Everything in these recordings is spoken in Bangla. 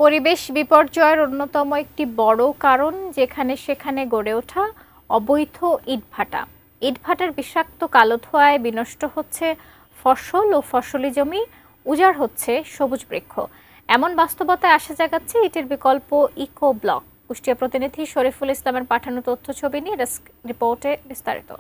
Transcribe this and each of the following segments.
পরিবেশ বিপর্যয়ের অন্যতম একটি বড় কারণ যেখানে সেখানে গড়ে ওঠা অবৈধ ইটভাটা। ইটভাটার বিষাক্ত কালো ধোঁয়ায় বিনষ্ট হচ্ছে ফসল ও ফসলি জমি, উজাড় হচ্ছে সবুজ বৃক্ষ। এমন বাস্তবতায় আশা জাগাচ্ছে ইটের বিকল্প ইকো ব্লক। কুষ্টিয়া প্রতিনিধি শরীফুল ইসলামের পাঠানো তথ্য ছবি নিয়ে ডেস্ক রিপোর্টে বিস্তারিত।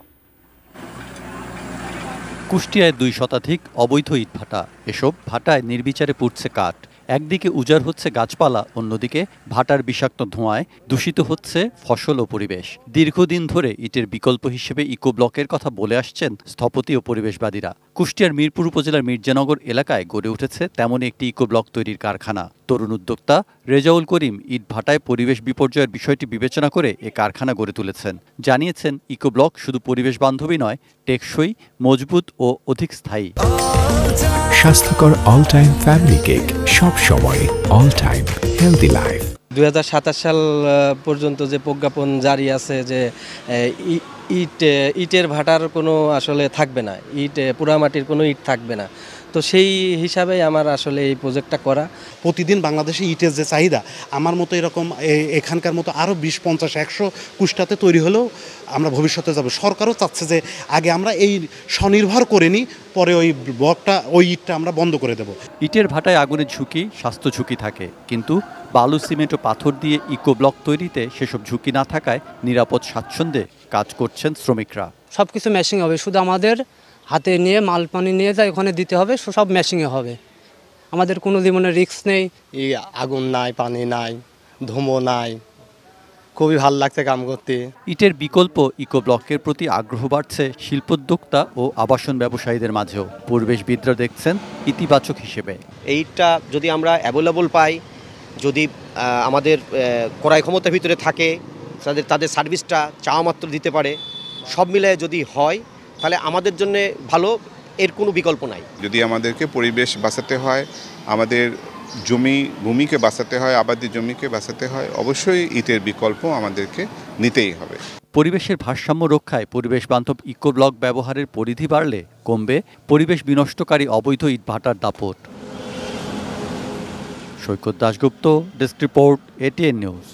কুষ্টিয়ায় 2 শতাধিক অবৈধ ইটভাটা। এসব ভাটায় নির্বিচারে পুড়ছে কাঠ। একদিকে উজাড় হচ্ছে গাছপালা, অন্যদিকে ভাটার বিষাক্ত ধোঁয়ায় দূষিত হচ্ছে ফসল ও পরিবেশ। দীর্ঘদিন ধরে ইটের বিকল্প হিসেবে ইকো ব্লকের কথা বলে আসছেন স্থপতি ও পরিবেশবাদীরা। কুষ্টিয়ার মিরপুর উপজেলার মির্জানগর এলাকায় গড়ে উঠেছে তেমনই একটি ইকো ব্লক তৈরির কারখানা। তরুণ উদ্যোক্তা রেজাউল করিম ইট ভাটায় পরিবেশ বিপর্যয়ের বিষয়টি বিবেচনা করে এ কারখানা গড়ে তুলেছেন। জানিয়েছেন, ইকো ব্লক শুধু পরিবেশ বান্ধবী নয়, টেকসই, মজবুত ও অধিক স্থায়ী। স্বাস্থ্যকর অল টাইম ফ্যামিলি কেক, সব সময় অল টাইম হেলদি লাইফ। 2027 সাল পর্যন্ত যে প্রজ্ঞাপন জারি আছে যে ইটের ভাটার কোনো আসলে থাকবে না, পোড়ামাটির কোনো ইট থাকবে না। তো সেই হিসাবে আমার আসলে এই প্রজেক্টটা করা। প্রতিদিন বাংলাদেশে ইটের যে চাহিদা, আমার মতো এরকম এখানকার মতো আরও 20, 50, 100 কুষ্টাতে তৈরি হলেও আমরা ভবিষ্যতে যাব। সরকারও চাচ্ছে যে আগে আমরা এই স্বনির্ভর করে নিই, পরে ওই ব্লকটা, ওই ইটটা আমরা বন্ধ করে দেব। ইটের ভাটায় আগুনের ঝুঁকি, স্বাস্থ্য ঝুঁকি থাকে, কিন্তু বালু, সিমেন্ট ও পাথর দিয়ে ইকো ব্লক তৈরিতে সেসব ঝুঁকি না থাকায় নিরাপদ স্বাচ্ছন্দ্যে কাজ করছেন শ্রমিকরা। সব কিছু ম্যাশিং হবে, শুধু আমাদের হাতে নিয়ে মাল পানি নিয়ে যায় ওখানে দিতে হবে, সব ম্যাশিংয়ে হবে। আমাদের কোনো জীবনের রিস্ক নেই। এই আগুন নাই, পানি নাই, ধুমো নাই, খুবই ভালো লাগছে কাম করতে। ইটের বিকল্প ইকো ব্লকের প্রতি আগ্রহ বাড়ছে শিল্পোদ্যোক্তা ও আবাসন ব্যবসায়ীদের মাঝেও। পরিবেশবিদরা দেখছেন ইতিবাচক হিসেবে। এইটা যদি আমরা অ্যাভেলেবল পাই, যদি আমাদের ক্রয় ক্ষমতার ভিতরে থাকে, তাদের সার্ভিসটা চাওয়া মাত্র দিতে পারে, সব মিলে যদি হয় তাহলে আমাদের জন্য ভালো, এর কোনো বিকল্প নাই। যদি আমাদেরকে পরিবেশ বাঁচাতে হয়, আমাদের ভূমিকে বাঁচাতে হয়, আবাদি জমিকে বাঁচাতে হয়, অবশ্যই ইটের বিকল্প আমাদেরকে নিতেই হবে। পরিবেশের ভারসাম্য রক্ষায় পরিবেশ বান্ধব ইকো ব্লক ব্যবহারের পরিধি বাড়লে কমবে পরিবেশ বিনষ্টকারী অবৈধ ইটভাটার দাপট। Saikat Dasgupta, desk report, ATN news.